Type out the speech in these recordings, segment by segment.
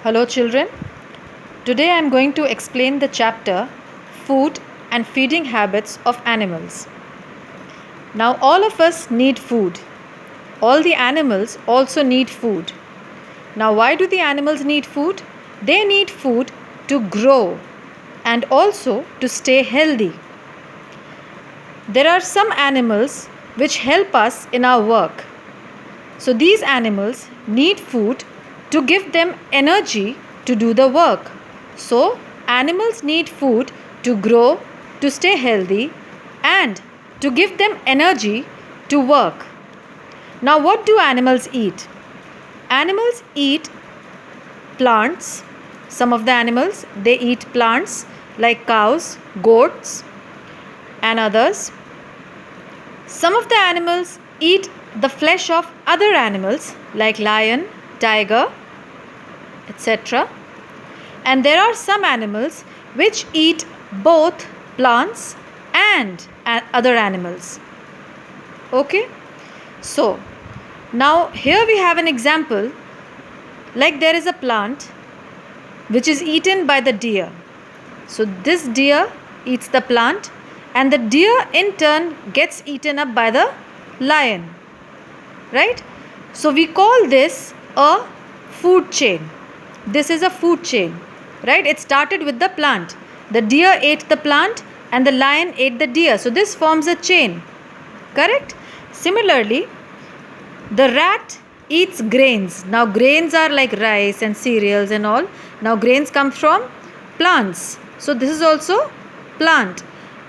Hello children. Today I am going to explain the chapter Food and Feeding Habits of Animals. Now all of us need food. All the animals also need food. Now why do the animals need food? They need food to grow and also to stay healthy. There are some animals which help us in our work. So these animals need food to give them energy to do the work. So animals need food to grow, to stay healthy, and to give them energy to work. Now what do animals eat? Animals eat plants. Some of the animals, they eat plants like cows, goats, and others. Some of the animals eat the flesh of other animals like lion, tiger, etc. And there are some animals which eat both plants and other animals. Okay? So, now here we have an example, like there is a plant which is eaten by the deer. So this deer eats the plant and the deer in turn gets eaten up by the lion. Right? So we call this a food chain. This is a food chain. Right? It started with the plant. The deer ate the plant and the lion ate the deer. So this forms a chain. Correct? Similarly, the rat eats grains. Now grains are like rice and cereals and all. Now grains come from plants. So this is also plant.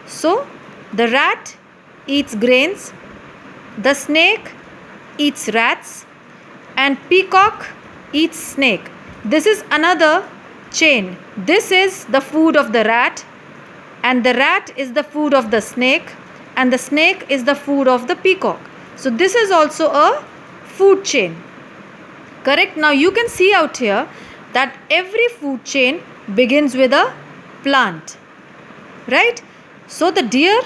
So the rat eats grains. The snake eats rats, and peacock eats snake. This is another chain. This is the food of the rat, and the rat is the food of the snake, and the snake is the food of the peacock. So this is also a food chain. Correct? Now you can see out here that every food chain begins with a plant. Right? So the deer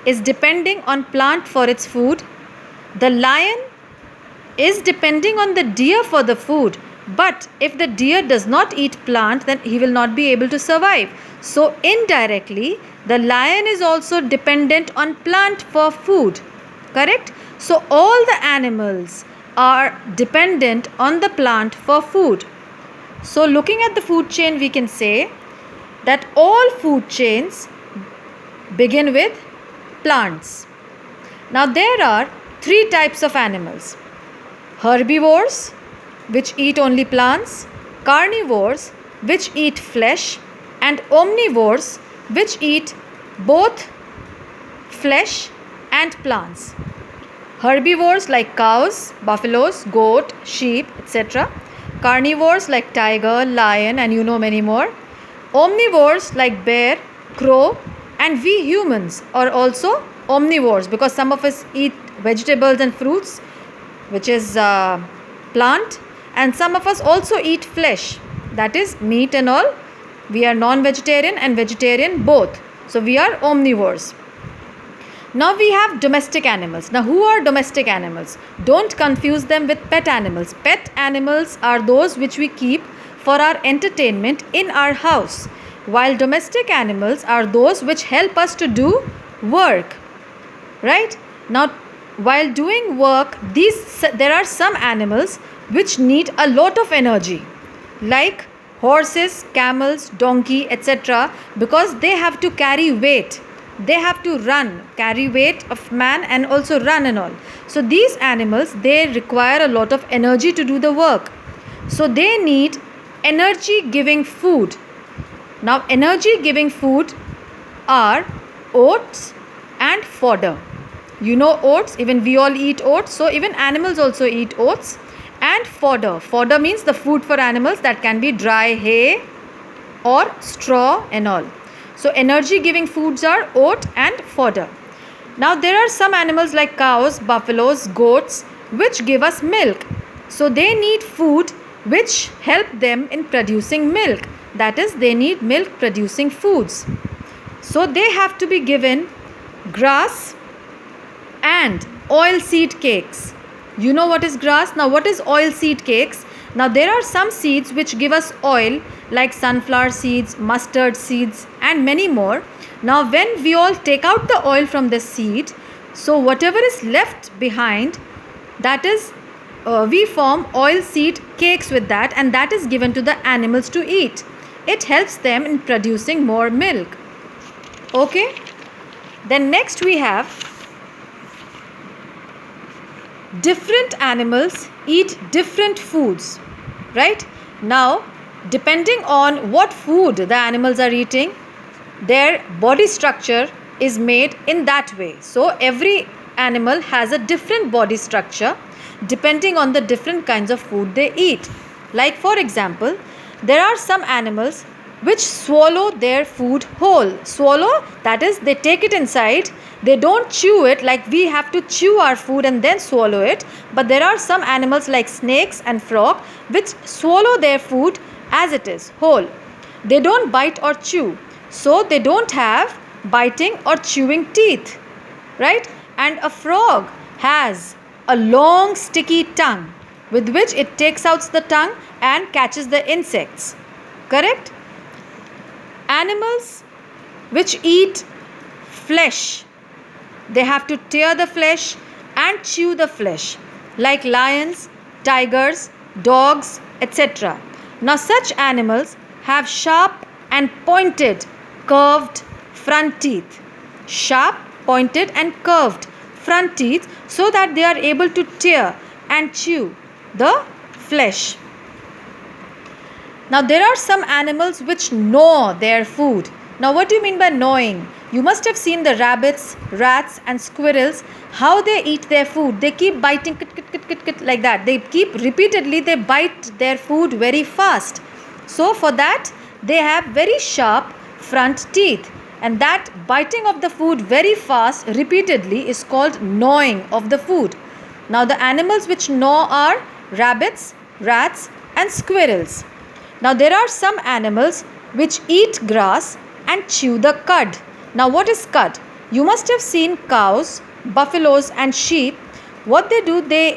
is depending on plant for its food. The lion is depending on the deer for the food. But if the deer does not eat plant, then he will not be able to survive. So indirectly, the lion is also dependent on plant for food. Correct? So all the animals are dependent on the plant for food. So looking at the food chain, we can say that all food chains begin with plants. Now there are three types of animals: herbivores, which eat only plants; carnivores, which eat flesh; and omnivores, which eat both flesh and plants. Herbivores like cows, buffaloes, goat, sheep, etc. Carnivores like tiger, lion, and many more. Omnivores like bear, crow, and we humans are also omnivores because some of us eat vegetables and fruits, which is plant, and some of us also eat flesh, that is meat and all. We are non-vegetarian and vegetarian both. So we are omnivores. Now we have domestic animals. Now who are domestic animals? Don't confuse them with pet animals. Pet animals are those which we keep for our entertainment in our house, while domestic animals are those which help us to do work. Right? Now while doing work, there are some animals which need a lot of energy, like horses, camels, donkey, etc., because they have to carry weight. They have to run, carry weight of man and also run and all. So these animals, they require a lot of energy to do the work. So they need energy giving food. Now energy giving food are oats and fodder. You know oats, even we all eat oats. So even animals also eat oats. And fodder. Fodder means the food for animals, that can be dry hay or straw and all. So energy giving foods are oat and fodder. Now there are some animals like cows, buffaloes, goats, which give us milk. So they need food which help them in producing milk. That is, they need milk producing foods. So they have to be given grass and oil seed cakes. You know what is grass? Now what is oil seed cakes? Now there are some seeds which give us oil, like sunflower seeds, mustard seeds, and many more. Now when we all take out the oil from the seed, so whatever is left behind, that is we form oil seed cakes with that, and that is given to the animals to eat. It helps them in producing more milk. Okay, then next we have different animals eat different foods, right? Now depending on what food the animals are eating, their body structure is made in that way. So every animal has a different body structure depending on the different kinds of food they eat. Like for example, there are some animals which swallow their food whole. Swallow, that is, they take it inside. They don't chew it like we have to chew our food and then swallow it. But there are some animals like snakes and frog which swallow their food as it is, whole. They don't bite or chew. So they don't have biting or chewing teeth, right? And a frog has a long sticky tongue with which it takes out the tongue and catches the insects. Correct? Animals which eat flesh, they have to tear the flesh and chew the flesh, like lions, tigers, dogs, etc. Now such animals have sharp and pointed, curved front teeth. Sharp, pointed and curved front teeth, so that they are able to tear and chew the flesh. Now there are some animals which gnaw their food. Now what do you mean by gnawing? You must have seen the rabbits, rats and squirrels, how they eat their food. They keep biting like that. They keep repeatedly, they bite their food very fast. So for that they have very sharp front teeth. And that biting of the food very fast repeatedly is called gnawing of the food. Now the animals which gnaw are rabbits, rats and squirrels. Now there are some animals which eat grass and chew the cud. Now what is cud? You must have seen cows, buffaloes and sheep. What they do, they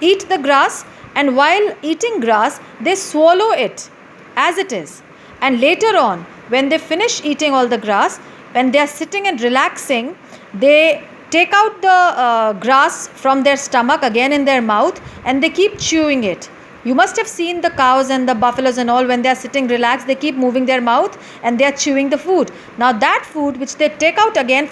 eat the grass, and while eating grass they swallow it as it is. And later on, when they finish eating all the grass, when they are sitting and relaxing, they take out the grass from their stomach again in their mouth, and they keep chewing it. You must have seen the cows and the buffaloes and all, when they are sitting relaxed, they keep moving their mouth and they are chewing the food. Now that food which they take out again